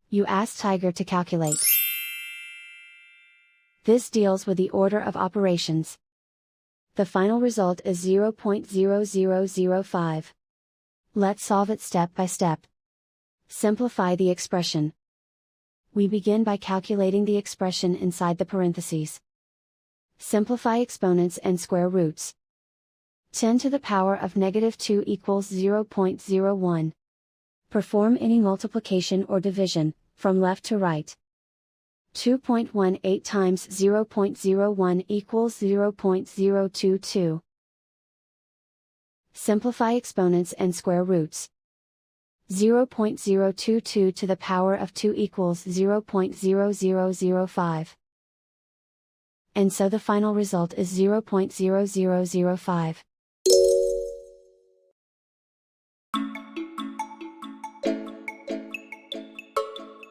You ask Tiger to calculate. This deals with the order of operations. The final result is 0.0005. Let's solve it step by step. Simplify the expression. We begin by calculating the expression inside the parentheses. Simplify exponents and square roots. 10 to the power of -2 equals 0.01. Perform any multiplication or division, from left to right. 2.18 times 0.01 equals 0.022. Simplify exponents and square roots. 0.022 to the power of 2 equals 0.0005. And so the final result is 0.0005.